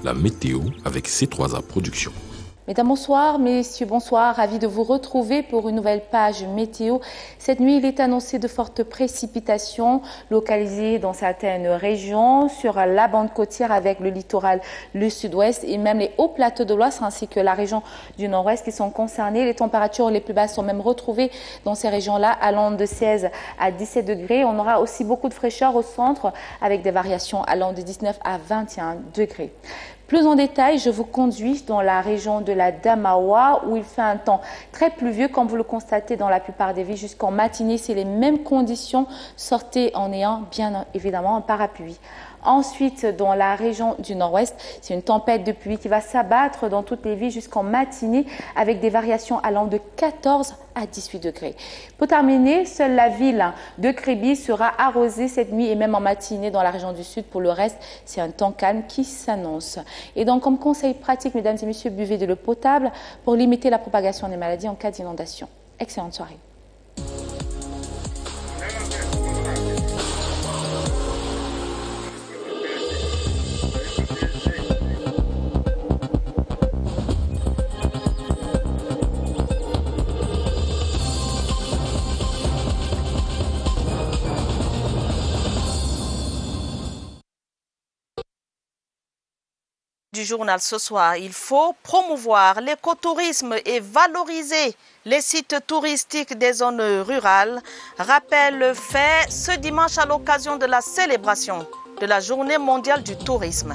la météo avec C3A Productions. Mesdames, bonsoir. Messieurs, bonsoir. Ravi de vous retrouver pour une nouvelle page météo. Cette nuit, il est annoncé de fortes précipitations localisées dans certaines régions, sur la bande côtière avec le littoral, le sud-ouest et même les hauts plateaux de l'Ouest ainsi que la région du nord-ouest qui sont concernés. Les températures les plus basses sont même retrouvées dans ces régions-là, allant de 16 à 17 degrés. On aura aussi beaucoup de fraîcheur au centre avec des variations allant de 19 à 21 degrés. Plus en détail, je vous conduis dans la région de la Damawa où il fait un temps très pluvieux comme vous le constatez dans la plupart des villes. Jusqu'en matinée, c'est les mêmes conditions. Sortez en ayant bien évidemment un parapluie. Ensuite, dans la région du nord-ouest, c'est une tempête de pluie qui va s'abattre dans toutes les villes jusqu'en matinée avec des variations allant de 14 à 18 degrés. Pour terminer, seule la ville de Kribi sera arrosée cette nuit et même en matinée dans la région du sud. Pour le reste, c'est un temps calme qui s'annonce. Et donc, comme conseil pratique, mesdames et messieurs, buvez de l'eau potable pour limiter la propagation des maladies en cas d'inondation. Excellente soirée. Du journal ce soir, il faut promouvoir l'écotourisme et valoriser les sites touristiques des zones rurales. Rappel fait ce dimanche à l'occasion de la célébration de la Journée mondiale du tourisme.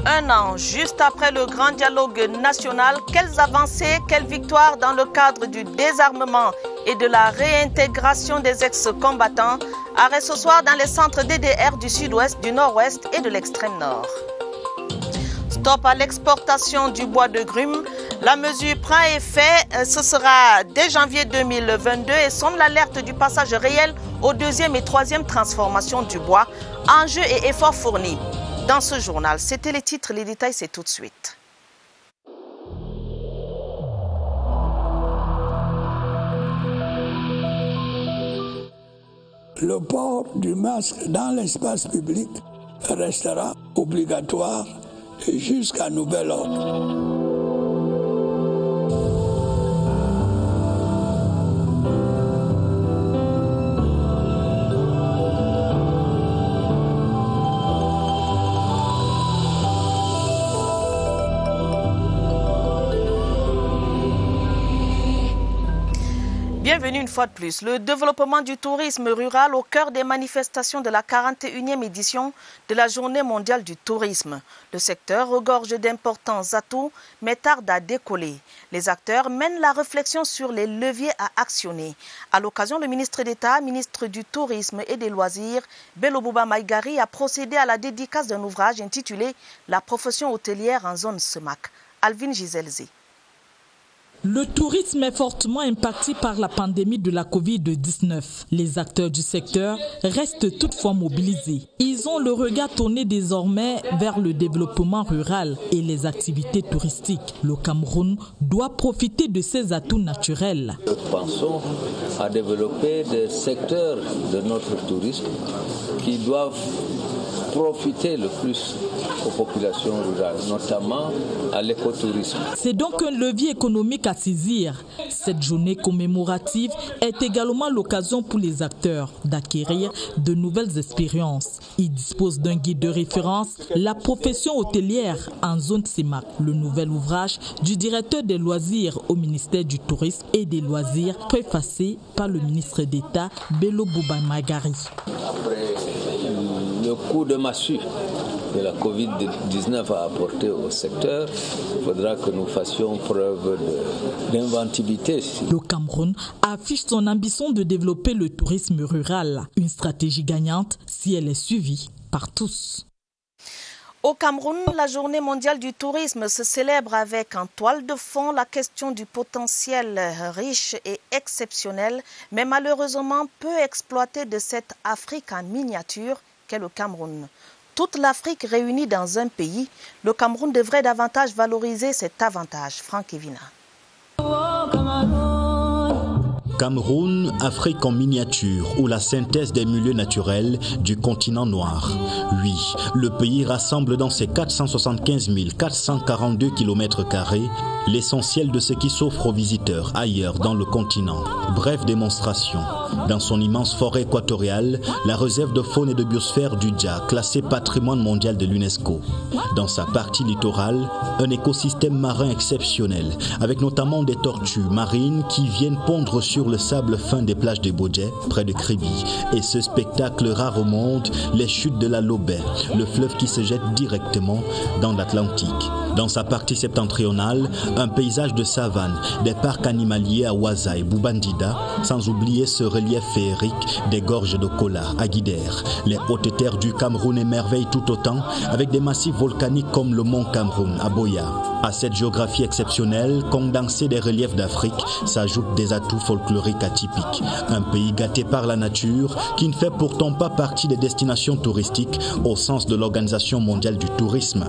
Un an juste après le grand dialogue national, quelles avancées, quelles victoires dans le cadre du désarmement et de la réintégration des ex-combattants. Arrêt ce soir dans les centres DDR du sud-ouest, du nord-ouest et de l'extrême nord. Stop à l'exportation du bois de grume. La mesure prend effet, ce sera dès janvier 2022 et sonne l'alerte du passage réel aux deuxième et troisième transformations du bois. Enjeux et efforts fournis. Dans ce journal, c'était les titres, les détails, c'est tout de suite. Le port du masque dans l'espace public restera obligatoire jusqu'à nouvel ordre. Bienvenue une fois de plus. Le développement du tourisme rural au cœur des manifestations de la 41e édition de la Journée mondiale du tourisme. Le secteur regorge d'importants atouts, mais tarde à décoller. Les acteurs mènent la réflexion sur les leviers à actionner. À l'occasion, le ministre d'État, ministre du Tourisme et des Loisirs, Bello Bouba Maïgari, a procédé à la dédicace d'un ouvrage intitulé « La profession hôtelière en zone SEMAC ». Alvin Giselze. Le tourisme est fortement impacté par la pandémie de la Covid-19. Les acteurs du secteur restent toutefois mobilisés. Ils ont le regard tourné désormais vers le développement rural et les activités touristiques. Le Cameroun doit profiter de ses atouts naturels. Nous pensons à développer des secteurs de notre tourisme qui doivent profiter le plus aux populations rurales, notamment à l'écotourisme. C'est donc un levier économique à saisir. Cette journée commémorative est également l'occasion pour les acteurs d'acquérir de nouvelles expériences. Ils disposent d'un guide de référence, la profession hôtelière en zone SEMAC, le nouvel ouvrage du directeur des loisirs au ministère du Tourisme et des Loisirs, préfacé par le ministre d'État Bello Bouba Maïgari. Après le coup de massue que la Covid-19 a apporté au secteur, il faudra que nous fassions preuve d'inventivité. Le Cameroun affiche son ambition de développer le tourisme rural, une stratégie gagnante si elle est suivie par tous. Au Cameroun, la Journée mondiale du tourisme se célèbre avec en toile de fond la question du potentiel riche et exceptionnel, mais malheureusement peu exploité de cette Afrique en miniature qu'est le Cameroun. Toute l'Afrique réunie dans un pays, le Cameroun devrait davantage valoriser cet avantage. Franck Evina. Cameroun, Afrique en miniature ou la synthèse des milieux naturels du continent noir. Oui, le pays rassemble dans ses 475 442 km² l'essentiel de ce qui s'offre aux visiteurs ailleurs dans le continent. Bref démonstration. Dans son immense forêt équatoriale, la réserve de faune et de biosphère du Dja, classée patrimoine mondial de l'UNESCO. Dans sa partie littorale, un écosystème marin exceptionnel, avec notamment des tortues marines qui viennent pondre sur le sable fin des plages de Bodje, près de Kribi. Et ce spectacle rare au monde, les chutes de la Lobé, le fleuve qui se jette directement dans l'Atlantique. Dans sa partie septentrionale, un paysage de savane, des parcs animaliers à Ouaza et Boubandida, sans oublier ce relief féerique des gorges de Kola à Guidère. Les hautes terres du Cameroun émerveillent tout autant, avec des massifs volcaniques comme le mont Cameroun à Boya. À cette géographie exceptionnelle, condensée des reliefs d'Afrique, s'ajoutent des atouts folkloriques atypiques. Un pays gâté par la nature qui ne fait pourtant pas partie des destinations touristiques au sens de l'Organisation mondiale du tourisme.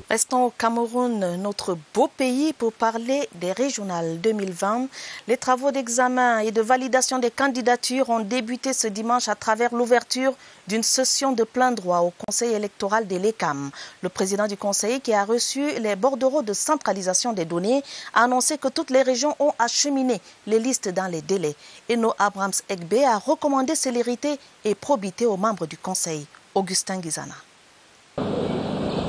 Restons au Cameroun, notre beau pays, pour parler des régionales 2020. Les travaux d'examen et de validation des candidatures ont débuté ce dimanche à travers l'ouverture d'une session de plein droit au Conseil électoral de l'ECAM. Le président du Conseil, qui a reçu les bordereaux de centralisation des données, a annoncé que toutes les régions ont acheminé les listes dans les délais. Eno Abrams Egbe a recommandé célérité et probité aux membres du Conseil. Augustin Guizana.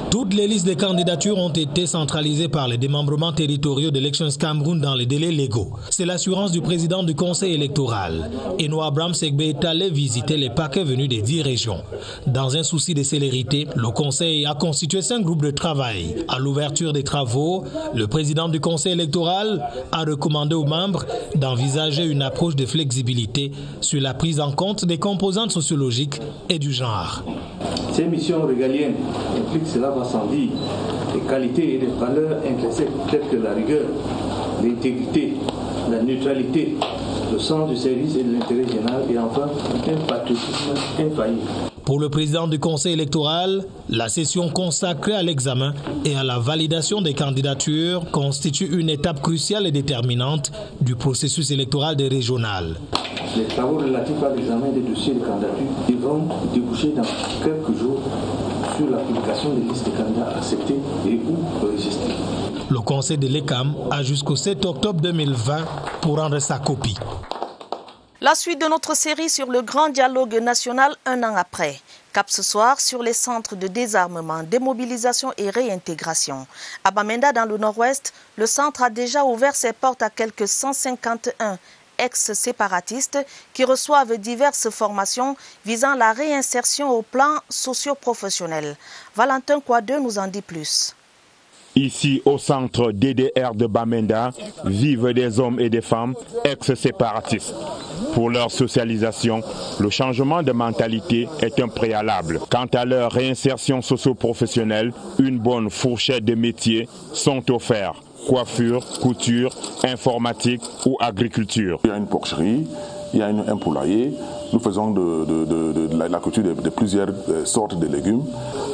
Toutes les listes des candidatures ont été centralisées par les démembrements territoriaux d'Elections Cameroun dans les délais légaux. C'est l'assurance du président du Conseil électoral. Eno Abrams Egbe est allé visiter les paquets venus des 10 régions. Dans un souci de célérité, le Conseil a constitué 5 groupes de travail. À l'ouverture des travaux, le président du Conseil électoral a recommandé aux membres d'envisager une approche de flexibilité sur la prise en compte des composantes sociologiques et du genre. Ces missions régaliennes impliquent, cela va sans dire, des qualités et des valeurs intrinsèques telles que la rigueur, l'intégrité, la neutralité, le sens du service et de l'intérêt général et enfin un patriotisme infaillible. Pour le président du Conseil électoral, la session consacrée à l'examen et à la validation des candidatures constitue une étape cruciale et déterminante du processus électoral des régionales. Les travaux relatifs à l'examen des dossiers de candidature devront déboucher dans quelques jours sur la publication des listes de candidats acceptés et ou enregistrés. Le Conseil de l'ECAM a jusqu'au 7 octobre 2020 pour rendre sa copie. La suite de notre série sur le grand dialogue national un an après. Cap ce soir sur les centres de désarmement, démobilisation et réintégration. À Bamenda, dans le nord-ouest, le centre a déjà ouvert ses portes à quelques 151 ex-séparatistes qui reçoivent diverses formations visant la réinsertion au plan socio-professionnel. Valentin Kouadeux nous en dit plus. Ici, au centre DDR de Bamenda, vivent des hommes et des femmes ex-séparatistes. Pour leur socialisation, le changement de mentalité est un préalable. Quant à leur réinsertion socio-professionnelle, une bonne fourchette de métiers sont offerts. Coiffure, couture, informatique ou agriculture. Il y a une porcherie, il y a un poulailler. Nous faisons de la couture de plusieurs sortes de légumes.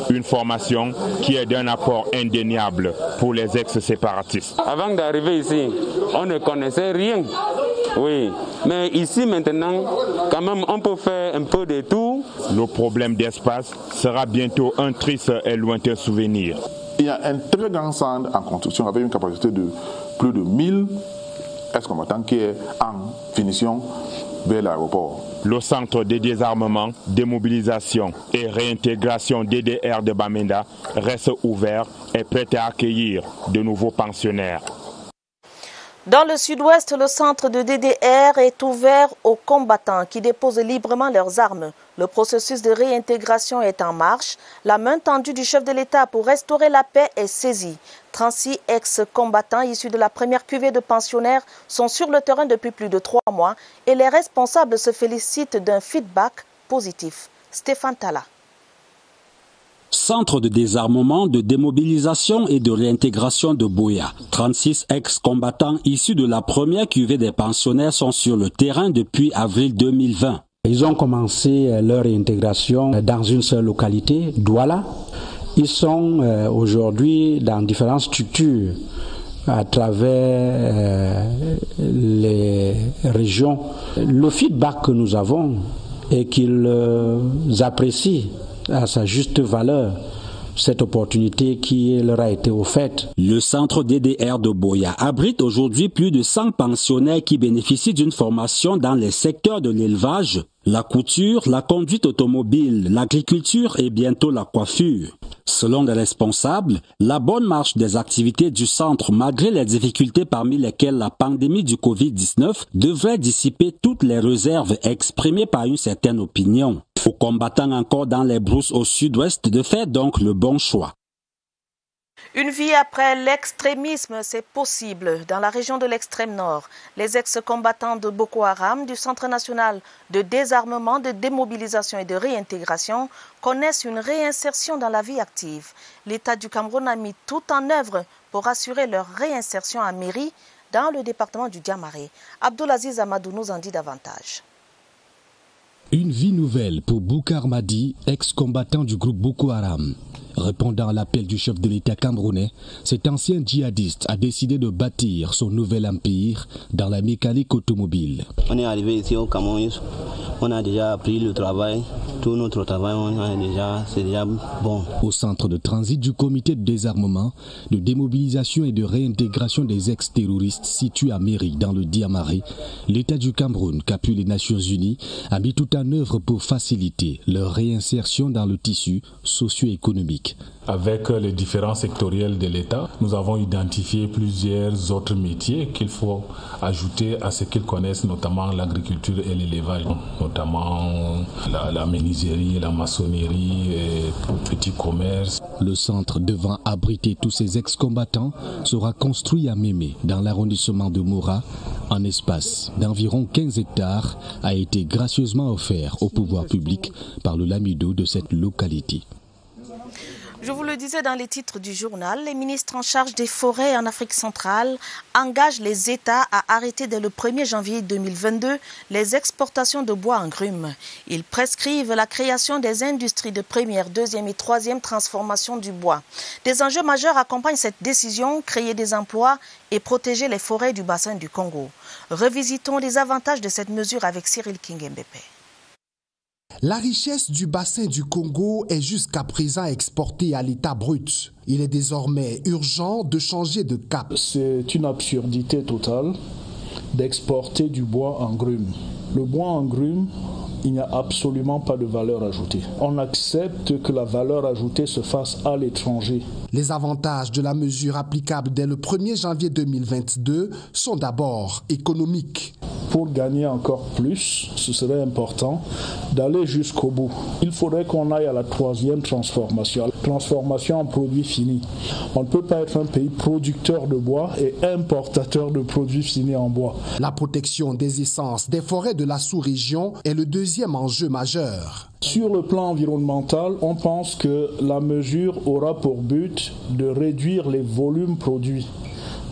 Une formation qui est d'un apport indéniable pour les ex-séparatistes. Avant d'arriver ici, on ne connaissait rien. Oui, mais ici maintenant, quand même, on peut faire un peu de tout. Le problème d'espace sera bientôt un triste et lointain souvenir. Il y a un très grand centre en construction avec une capacité de plus de 1000 ex-combattants qui est en finition vers l'aéroport. Le centre de désarmement, démobilisation et réintégration DDR de Bamenda reste ouvert et prêt à accueillir de nouveaux pensionnaires. Dans le sud-ouest, le centre de DDR est ouvert aux combattants qui déposent librement leurs armes. Le processus de réintégration est en marche. La main tendue du chef de l'État pour restaurer la paix est saisie. 36 ex-combattants issus de la première cuvée de pensionnaires sont sur le terrain depuis plus de 3 mois et les responsables se félicitent d'un feedback positif. Stéphane Tala. Centre de désarmement, de démobilisation et de réintégration de Boya. 36 ex-combattants issus de la première cuvée des pensionnaires sont sur le terrain depuis avril 2020. Ils ont commencé leur réintégration dans une seule localité, Douala. Ils sont aujourd'hui dans différentes structures à travers les régions. Le feedback que nous avons est qu'ils apprécient à sa juste valeur cette opportunité qui leur a été offerte. Le centre DDR de Boya abrite aujourd'hui plus de 100 pensionnaires qui bénéficient d'une formation dans les secteurs de l'élevage, la couture, la conduite automobile, l'agriculture et bientôt la coiffure. Selon les responsables, la bonne marche des activités du centre, malgré les difficultés parmi lesquelles la pandémie du Covid-19, devrait dissiper toutes les réserves exprimées par une certaine opinion. Aux combattants encore dans les brousses au sud-ouest de faire donc le bon choix. Une vie après l'extrémisme, c'est possible. Dans la région de l'extrême nord, les ex-combattants de Boko Haram du Centre national de désarmement, de démobilisation et de réintégration connaissent une réinsertion dans la vie active. L'État du Cameroun a mis tout en œuvre pour assurer leur réinsertion à Méry, dans le département du Diamaré. Abdulaziz Amadou nous en dit davantage. Une vie nouvelle pour Boukar Madi, ex-combattant du groupe Boko Haram. Répondant à l'appel du chef de l'État camerounais, cet ancien djihadiste a décidé de bâtir son nouvel empire dans la mécanique automobile. On est arrivé ici au Cameroun, on a déjà appris le travail, tout notre travail, c'est déjà bon. Au centre de transit du comité de désarmement, de démobilisation et de réintégration des ex-terroristes situé à Méry dans le Diamaré, l'État du Cameroun, qu'appuient les Nations Unies, a mis tout en œuvre pour faciliter leur réinsertion dans le tissu socio-économique. Avec les différents sectoriels de l'État, nous avons identifié plusieurs autres métiers qu'il faut ajouter à ce qu'ils connaissent, notamment l'agriculture et l'élevage, notamment la menuiserie, la maçonnerie et le petit commerce. Le centre devant abriter tous ces ex-combattants sera construit à Mémé, dans l'arrondissement de Moura. Un espace d'environ 15 hectares a été gracieusement offert au pouvoir public par le lamido de cette localité. Je vous le disais dans les titres du journal, les ministres en charge des forêts en Afrique centrale engagent les États à arrêter dès le 1er janvier 2022 les exportations de bois en grumes. Ils prescrivent la création des industries de première, deuxième et troisième transformation du bois. Des enjeux majeurs accompagnent cette décision, créer des emplois et protéger les forêts du bassin du Congo. Revisitons les avantages de cette mesure avec Cyril Kingembépé. La richesse du bassin du Congo est jusqu'à présent exportée à l'état brut. Il est désormais urgent de changer de cap. C'est une absurdité totale d'exporter du bois en grumes. Le bois en grumes, il n'y a absolument pas de valeur ajoutée. On accepte que la valeur ajoutée se fasse à l'étranger. Les avantages de la mesure applicable dès le 1er janvier 2022 sont d'abord économiques. Pour gagner encore plus, ce serait important d'aller jusqu'au bout. Il faudrait qu'on aille à la troisième transformation, transformation en produits finis. On ne peut pas être un pays producteur de bois et importateur de produits finis en bois. La protection des essences des forêts de la sous-région est le deuxième enjeu majeur. Sur le plan environnemental, on pense que la mesure aura pour but de réduire les volumes produits.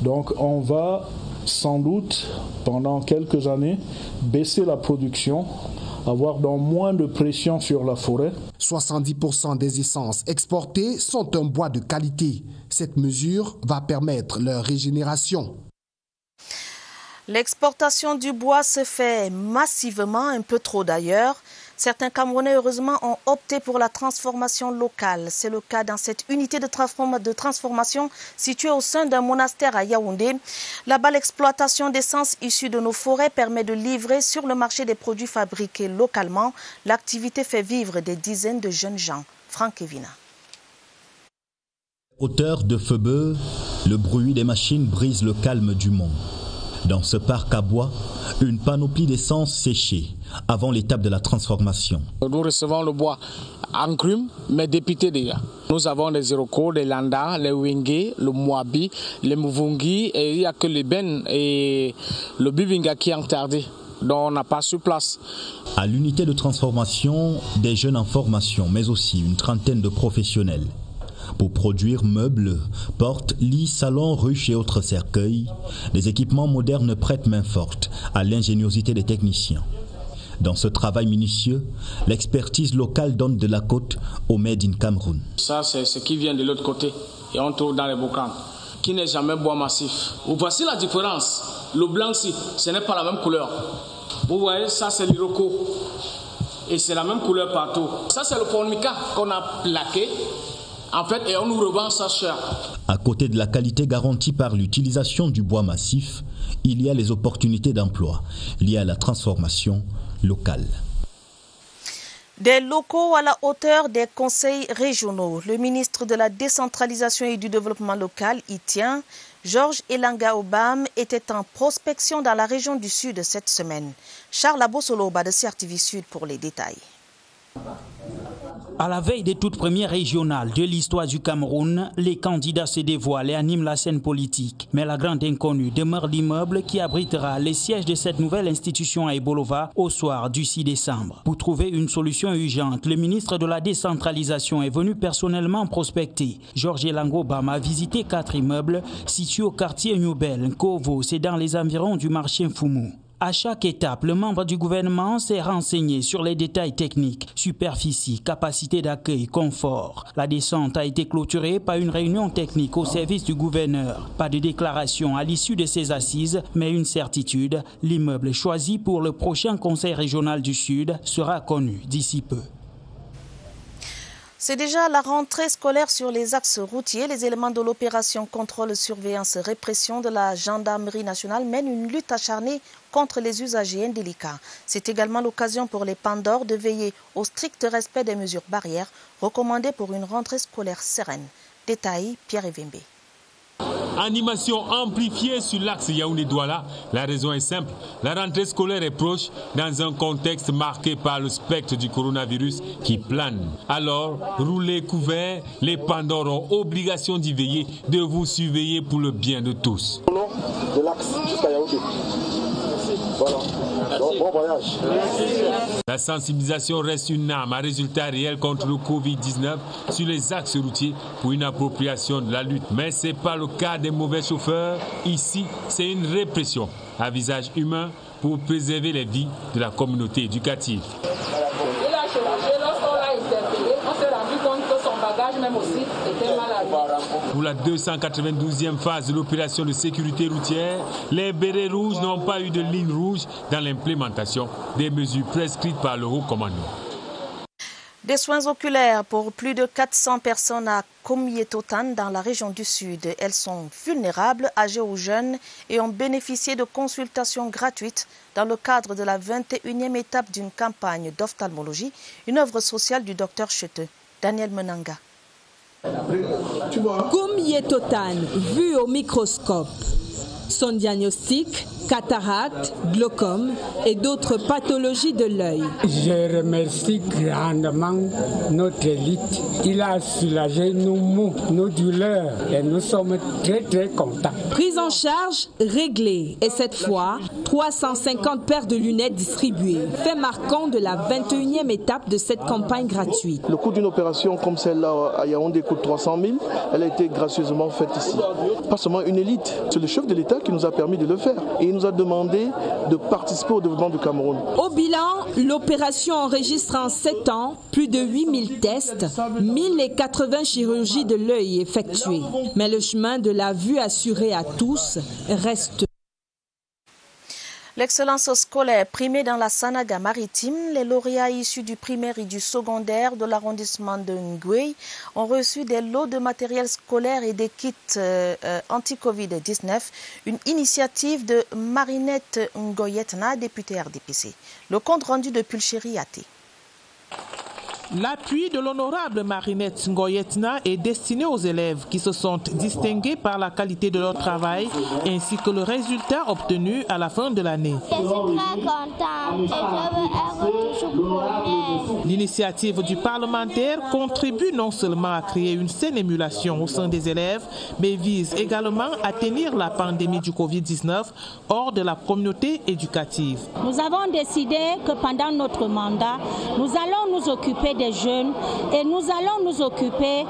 Donc on va sans doute, pendant quelques années, baisser la production, avoir donc moins de pression sur la forêt. 70% des essences exportées sont un bois de qualité. Cette mesure va permettre leur régénération. L'exportation du bois se fait massivement, un peu trop d'ailleurs. Certains Camerounais, heureusement, ont opté pour la transformation locale. C'est le cas dans cette unité de transformation située au sein d'un monastère à Yaoundé. Là-bas, l'exploitation d'essences issues de nos forêts permet de livrer sur le marché des produits fabriqués localement. L'activité fait vivre des dizaines de jeunes gens. Franck Evina. Hauteur de Feubeu, le bruit des machines brise le calme du monde. Dans ce parc à bois, une panoplie d'essence séchée avant l'étape de la transformation. Nous recevons le bois en grume, mais dépité déjà. Nous avons les Iroko, les Landa, les Wenge, le Moabi, les Muvungi, et il n'y a que les Ben et le Bibinga qui ont tardé. Donc on n'a pas sur place. À l'unité de transformation, des jeunes en formation, mais aussi une trentaine de professionnels. Pour produire meubles, portes, lits, salons, ruches et autres cercueils, les équipements modernes prêtent main forte à l'ingéniosité des techniciens. Dans ce travail minutieux, l'expertise locale donne de la côte au Made in Cameroun. Ça, c'est ce qui vient de l'autre côté et on trouve dans les boucans. qui n'est jamais bois massif. Voici la différence. Le blanc-ci, ce n'est pas la même couleur. Vous voyez, ça c'est l'iroko. Et c'est la même couleur partout. Ça c'est le formica qu'on a plaqué. En fait, et on nous revend ça cher. À côté de la qualité garantie par l'utilisation du bois massif, il y a les opportunités d'emploi liées à la transformation locale. Des locaux à la hauteur des conseils régionaux. Le ministre de la décentralisation et du développement local y tient. Georges Elanga Obam était en prospection dans la région du Sud cette semaine. Charles Abosoloba de CRTV Sud pour les détails. À la veille des toutes premières régionales de l'histoire du Cameroun, les candidats se dévoilent et animent la scène politique. Mais la grande inconnue demeure l'immeuble qui abritera les sièges de cette nouvelle institution à Ebolova au soir du 6 décembre. Pour trouver une solution urgente, le ministre de la décentralisation est venu personnellement prospecter. Georges Elanga Obam a visité 4 immeubles situés au quartier Newbel, Nkovo, c'est dans les environs du marché Fumu. À chaque étape, le membre du gouvernement s'est renseigné sur les détails techniques, superficie, capacité d'accueil, confort. La descente a été clôturée par une réunion technique au service du gouverneur. Pas de déclaration à l'issue de ces assises, mais une certitude, l'immeuble choisi pour le prochain conseil régional du Sud sera connu d'ici peu. C'est déjà la rentrée scolaire sur les axes routiers. Les éléments de l'opération contrôle, surveillance, répression de la gendarmerie nationale mènent une lutte acharnée contre les usagers indélicats. C'est également l'occasion pour les pandores de veiller au strict respect des mesures barrières recommandées pour une rentrée scolaire sereine. Détail, Pierre Evembe. Animation amplifiée sur l'axe Yaoundé-Douala. La raison est simple. La rentrée scolaire est proche dans un contexte marqué par le spectre du coronavirus qui plane. Alors, roulez couverts, les pandores ont obligation d'y veiller, de vous surveiller pour le bien de tous. De l'axe jusqu'à Yaoundé. Voilà. Bon voyage. La sensibilisation reste une arme à résultat réel contre le Covid-19 sur les axes routiers pour une appropriation de la lutte. Mais ce n'est pas le cas des mauvais chauffeurs. Ici, c'est une répression à visage humain pour préserver les vies de la communauté éducative. Il a changé, lorsqu'on l'a interpellé, on s'est rendu compte que son bagage même aussi était mal habillé. Pour la 292e phase de l'opération de sécurité routière, les bérets rouges n'ont pas eu de ligne rouge dans l'implémentation des mesures prescrites par le haut commandement. Des soins oculaires pour plus de 400 personnes à Komietotan dans la région du Sud. Elles sont vulnérables, âgées ou jeunes et ont bénéficié de consultations gratuites dans le cadre de la 21e étape d'une campagne d'ophtalmologie, une œuvre sociale du docteur Cheteux. Daniel Menanga. Komietotan, vu au microscope. Son diagnostic, cataracte, glaucome et d'autres pathologies de l'œil. Je remercie grandement notre élite. Il a soulagé nos maux, nos douleurs et nous sommes très contents. Prise en charge réglée et cette fois, 350 paires de lunettes distribuées, fait marquant de la 21e étape de cette campagne gratuite. Le coût d'une opération comme celle-là à Yaoundé coûte 300 000. Elle a été gracieusement faite ici. Pas seulement une élite, c'est le chef de l'État qui nous a permis de le faire. Et il nous a demandé de participer au développement du Cameroun. Au bilan, l'opération enregistre en 7 ans plus de 8000 tests, 1080 chirurgies de l'œil effectuées. Mais le chemin de la vue assurée à tous reste. L'excellence scolaire primée dans la Sanaga maritime, les lauréats issus du primaire et du secondaire de l'arrondissement de Nguye ont reçu des lots de matériel scolaire et des kits anti-Covid-19, une initiative de Marinette Ngoyetna, députée RDPC. Le compte rendu de Pulchéri Até. L'appui de l'honorable Marinette Ngoyetna est destiné aux élèves qui se sont distingués par la qualité de leur travail ainsi que le résultat obtenu à la fin de l'année. Je suis très contente et je veux être toujours première. L'initiative du parlementaire contribue non seulement à créer une saine émulation au sein des élèves, mais vise également à tenir la pandémie du Covid-19 hors de la communauté éducative. Nous avons décidé que pendant notre mandat, nous allons nous occuper des jeunes et nous allons nous occuper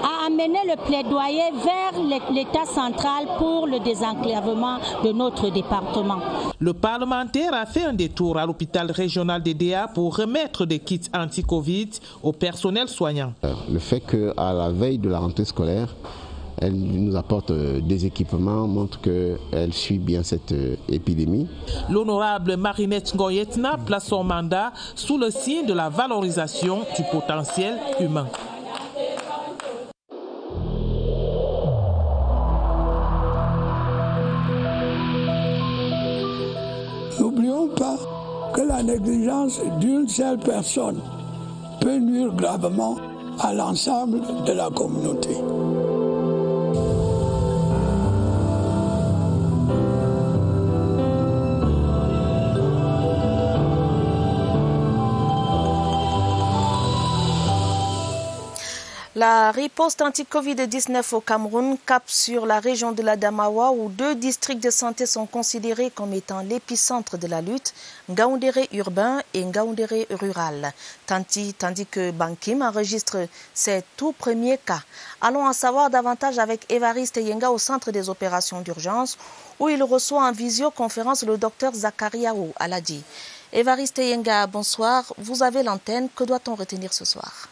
à amener le plaidoyer vers l'État central pour le désenclavement de notre département. Le parlementaire a fait un détour à l'hôpital régional d'Edea pour remettre des kits anti-Covid au personnel soignant. Le fait qu'à la veille de la rentrée scolaire, Elle nous apporte des équipements, montre qu'elle suit bien cette épidémie. L'honorable Marinette Ngoyetna place son mandat sous le signe de la valorisation du potentiel humain. N'oublions pas que la négligence d'une seule personne peut nuire gravement à l'ensemble de la communauté. La riposte anti-Covid-19 au Cameroun cap sur la région de l'Adamawa où 2 districts de santé sont considérés comme étant l'épicentre de la lutte, Ngaoundéré urbain et Ngaoundéré rural, tandis que Bankim enregistre ses tout premiers cas. Allons en savoir davantage avec Évariste Yenga au centre des opérations d'urgence où il reçoit en visioconférence le docteur Zakariaou Aladi. Évariste Yenga, bonsoir. Vous avez l'antenne. Que doit-on retenir ce soir?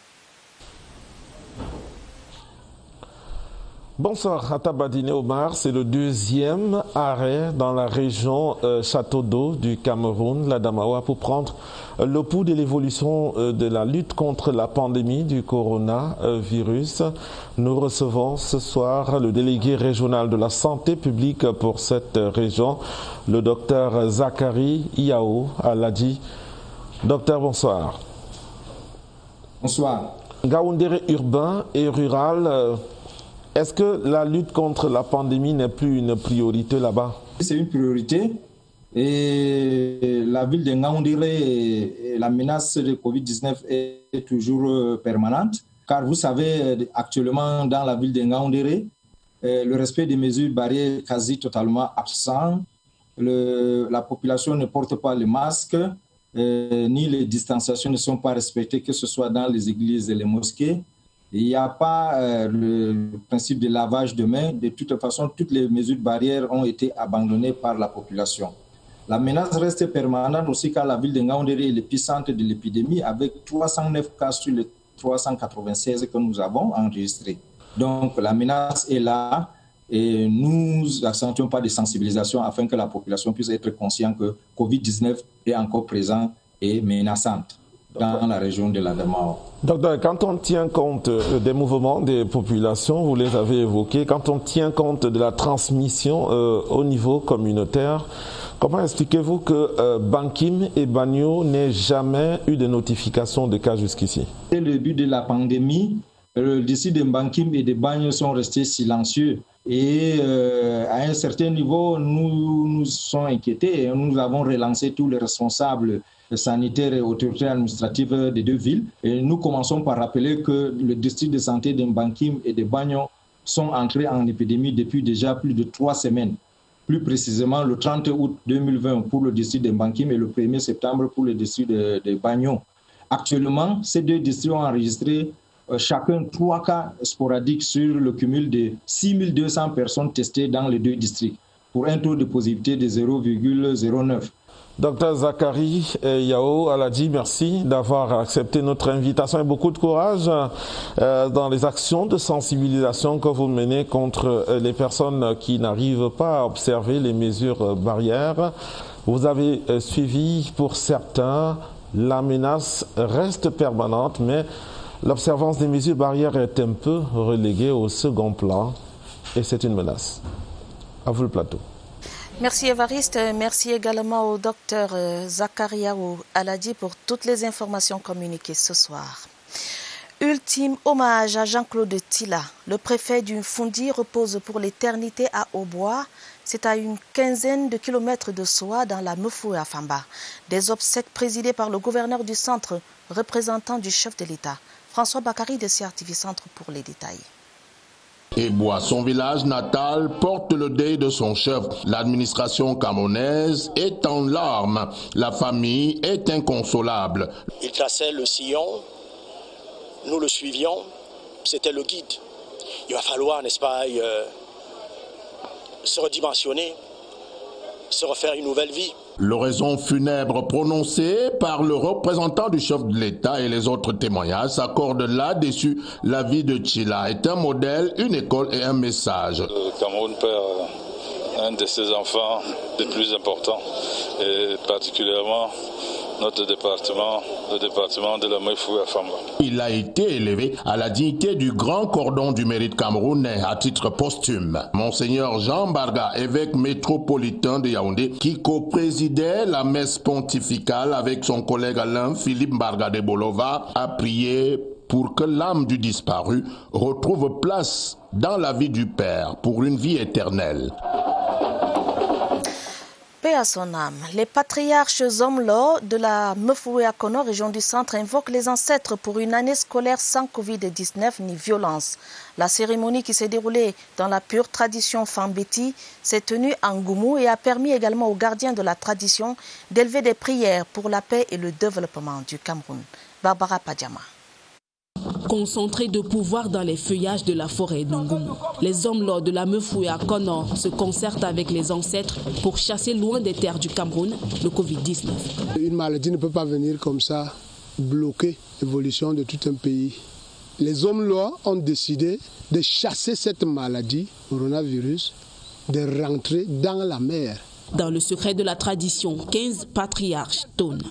Bonsoir, Atabadine Omar. C'est le 2e arrêt dans la région Château d'eau du Cameroun, l'Adamawa, pour prendre le pouls de l'évolution de la lutte contre la pandémie du coronavirus. Nous recevons ce soir le délégué régional de la santé publique pour cette région, le docteur Zakariaou Aladi. Docteur, bonsoir. Bonsoir. Ngaoundéré urbain et rural. Est-ce que la lutte contre la pandémie n'est plus une priorité là-bas? C'est une priorité et la ville de Ngaoundéré, la menace de Covid-19 est toujours permanente car vous savez actuellement dans la ville de Ngaoundéré, le respect des mesures barrières est quasi totalement absent. La population ne porte pas le masque, ni les distanciations ne sont pas respectées, que ce soit dans les églises et les mosquées. Il n'y a pas le principe de lavage de mains. De toute façon, toutes les mesures barrières ont été abandonnées par la population. La menace reste permanente aussi car la ville de Ngaoundéré est l'épicentre de l'épidémie avec 309 cas sur les 396 que nous avons enregistrés. Donc la menace est là et nous accentuons pas de sensibilisation afin que la population puisse être consciente que Covid-19 est encore présent et menaçante dans la région de l'Adamawa. Docteur, quand on tient compte des mouvements des populations, vous les avez évoqués, quand on tient compte de la transmission au niveau communautaire, comment expliquez-vous que Bankim et Bagno n'aient jamais eu de notification de cas jusqu'ici? Dès le début de la pandémie, les districts de Bankim et de Bagno sont restés silencieux. Et à un certain niveau, nous nous sommes inquiétés et nous avons relancé tous les responsables sanitaires et autorités administratives des 2 villes. Et nous commençons par rappeler que le district de santé de Bankim et de Bagno sont entrés en épidémie depuis déjà plus de 3 semaines. Plus précisément le 30 août 2020 pour le district de Bankim et le 1er septembre pour le district de Bagno. Actuellement, ces 2 districts ont enregistré chacun 3 cas sporadiques sur le cumul de 6200 personnes testées dans les 2 districts pour un taux de positivité de 0,09. Docteur Zakariaou Aladi, merci d'avoir accepté notre invitation et beaucoup de courage dans les actions de sensibilisation que vous menez contre les personnes qui n'arrivent pas à observer les mesures barrières. Vous avez suivi pour certains, la menace reste permanente, mais l'observance des mesures barrières est un peu reléguée au second plan et c'est une menace. À vous le plateau. Merci Évariste, merci également au docteur Zakariaou Aladi pour toutes les informations communiquées ce soir. Ultime hommage à Jean-Claude Tila. Le préfet du Fundi repose pour l'éternité à Aubois. C'est à une quinzaine de kilomètres de Soa dans la Mefou et à Famba. Des obsèques présidées par le gouverneur du centre, représentant du chef de l'État. François Bakary de CRTV Centre pour les détails. Eboua, son village natal, porte le deuil de son chef. L'administration camerounaise est en larmes. La famille est inconsolable. Il traçait le sillon, nous le suivions, c'était le guide. Il va falloir, n'est-ce pas, se redimensionner, se refaire une nouvelle vie. L'oraison funèbre prononcée par le représentant du chef de l'État et les autres témoignages s'accordent là-dessus. La vie de Tchila est un modèle, une école et un message. Le Cameroun perd un de ses enfants les plus importants, et particulièrement notre département, le département de la Mefoué-Famba. Il a été élevé à la dignité du grand cordon du mérite camerounais à titre posthume. Monseigneur Jean Mbarga, évêque métropolitain de Yaoundé, qui co-présidait la messe pontificale avec son collègue Alain Philippe Mbarga de Bolova, a prié pour que l'âme du disparu retrouve place dans la vie du Père pour une vie éternelle. Paix à son âme. Les patriarches Zomlo de la Mefoué-Akono, région du centre, invoquent les ancêtres pour une année scolaire sans Covid-19 ni violence. La cérémonie qui s'est déroulée dans la pure tradition Fambeti s'est tenue en Goumou et a permis également aux gardiens de la tradition d'élever des prières pour la paix et le développement du Cameroun. Barbara Padjama. Concentrés de pouvoir dans les feuillages de la forêt d'Ngoumou, les hommes lors de la Mefoué-Akono se concertent avec les ancêtres pour chasser loin des terres du Cameroun le Covid-19. Une maladie ne peut pas venir comme ça bloquer l'évolution de tout un pays. Les hommes là ont décidé de chasser cette maladie, coronavirus, de rentrer dans la mer. Dans le secret de la tradition, 15 patriarches tonnent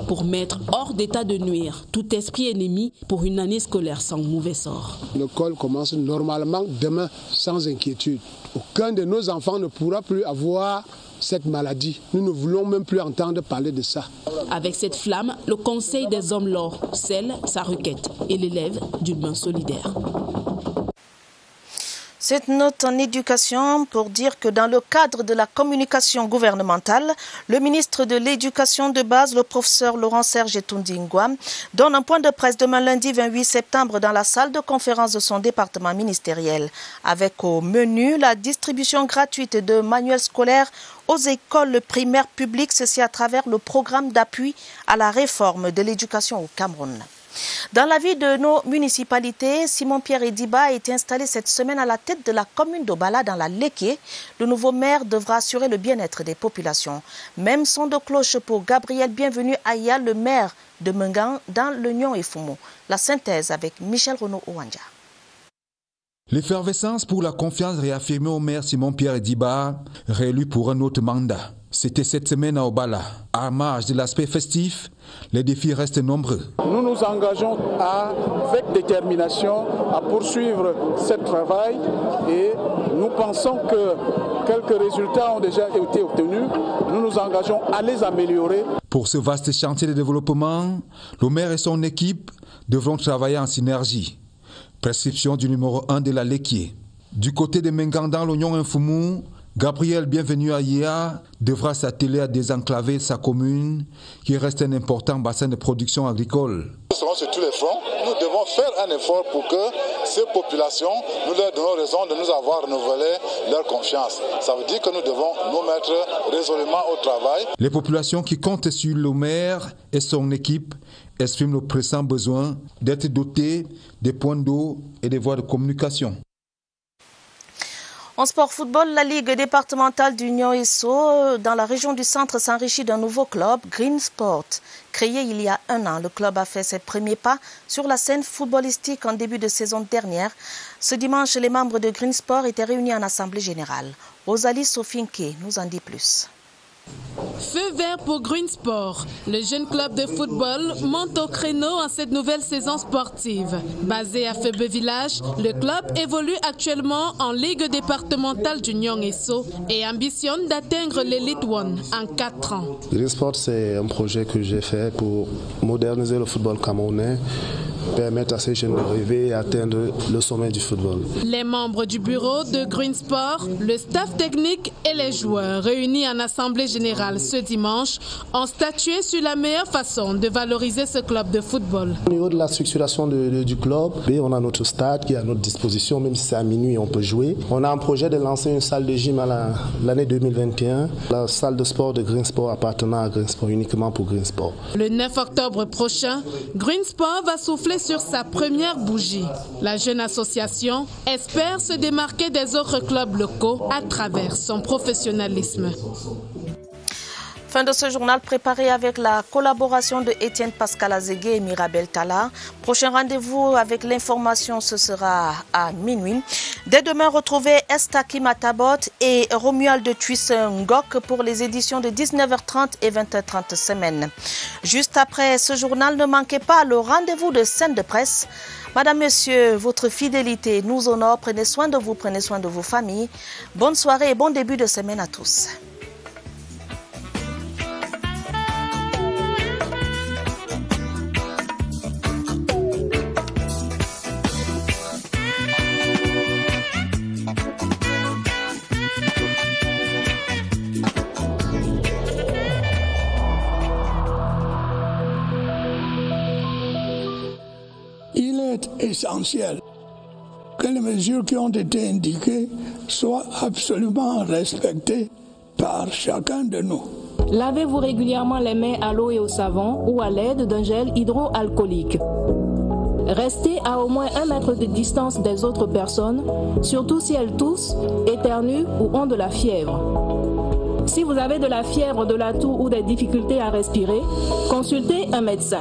pour mettre hors d'état de nuire tout esprit ennemi pour une année scolaire sans mauvais sort. L'école commence normalement demain sans inquiétude. Aucun de nos enfants ne pourra plus avoir cette maladie. Nous ne voulons même plus entendre parler de ça. Avec cette flamme, le Conseil des hommes lords scelle sa requête et l'élève d'une main solidaire. Cette note en éducation pour dire que dans le cadre de la communication gouvernementale, le ministre de l'Éducation de base, le professeur Laurent-Serge Etundingwa, donne un point de presse demain lundi 28 septembre dans la salle de conférence de son département ministériel, avec au menu la distribution gratuite de manuels scolaires aux écoles primaires publiques, ceci à travers le programme d'appui à la réforme de l'éducation au Cameroun. Dans la vie de nos municipalités, Simon-Pierre Ediba a été installé cette semaine à la tête de la commune d'Obala dans la Léké. Le nouveau maire devra assurer le bien-être des populations. Même son de cloche pour Gabriel Bienvenu Aya, le maire de Mengan dans l'Union et Fumo. La synthèse avec Michel Renaud Ouanja. L'effervescence pour la confiance réaffirmée au maire Simon-Pierre Ediba, réélu pour un autre mandat. C'était cette semaine à Obala. À marge de l'aspect festif, les défis restent nombreux. Nous nous engageons avec détermination à poursuivre ce travail et nous pensons que quelques résultats ont déjà été obtenus. Nous nous engageons à les améliorer. Pour ce vaste chantier de développement, le maire et son équipe devront travailler en synergie. Prescription du numéro 1 de la Léquier. Du côté de Mengan dans l'Oignon Infoumou, Gabriel Bienvenu Aya devra s'atteler à désenclaver sa commune qui reste un important bassin de production agricole. Nous serons sur tous les fronts. Nous devons faire un effort pour que ces populations, nous leur donnons raison de nous avoir renouvelé leur confiance. Ça veut dire que nous devons nous mettre résolument au travail. Les populations qui comptent sur le maire et son équipe expriment le pressant besoin d'être dotés des points d'eau et des voies de communication. En sport football, la Ligue départementale d'Union Esso dans la région du centre s'enrichit d'un nouveau club, Green Sport. Créé il y a un an, le club a fait ses premiers pas sur la scène footballistique en début de saison dernière. Ce dimanche, les membres de Green Sport étaient réunis en assemblée générale. Rosalie Sofinke nous en dit plus. Feu vert pour Green Sport. Le jeune club de football monte au créneau en cette nouvelle saison sportive. Basé à Febe Village, le club évolue actuellement en Ligue départementale d'Union Esso et ambitionne d'atteindre l'Elite One en 4 ans. Green Sport, c'est un projet que j'ai fait pour moderniser le football camerounais, permettre à ces jeunes de rêver et atteindre le sommet du football. Les membres du bureau de Green Sport, le staff technique et les joueurs réunis en assemblée générale ce dimanche ont statué sur la meilleure façon de valoriser ce club de football. Au niveau de la structuration du club, on a notre stade qui est à notre disposition, même si c'est à minuit on peut jouer. On a un projet de lancer une salle de gym à l'année 2021, la salle de sport de Green Sport appartenant à Green Sport uniquement pour Green Sport. Le 9 octobre prochain, Green Sport va souffler sur sa première bougie. La jeune association espère se démarquer des autres clubs locaux à travers son professionnalisme. Fin de ce journal préparé avec la collaboration de Étienne Pascal Azégué et Mirabel Tala. Prochain rendez-vous avec l'information, ce sera à minuit. Dès demain, retrouvez Estaki Matabot et Romuald de Tuis Ngok pour les éditions de 19h30 et 20h30 semaine. Juste après ce journal, ne manquez pas le rendez-vous de scène de presse. Madame, Monsieur, votre fidélité nous honore. Prenez soin de vous, prenez soin de vos familles. Bonne soirée et bon début de semaine à tous. Essentiel que les mesures qui ont été indiquées soient absolument respectées par chacun de nous. Lavez-vous régulièrement les mains à l'eau et au savon ou à l'aide d'un gel hydroalcoolique. Restez à au moins 1 mètre de distance des autres personnes, surtout si elles toussent, éternuent ou ont de la fièvre. Si vous avez de la fièvre, de la toux ou des difficultés à respirer, consultez un médecin.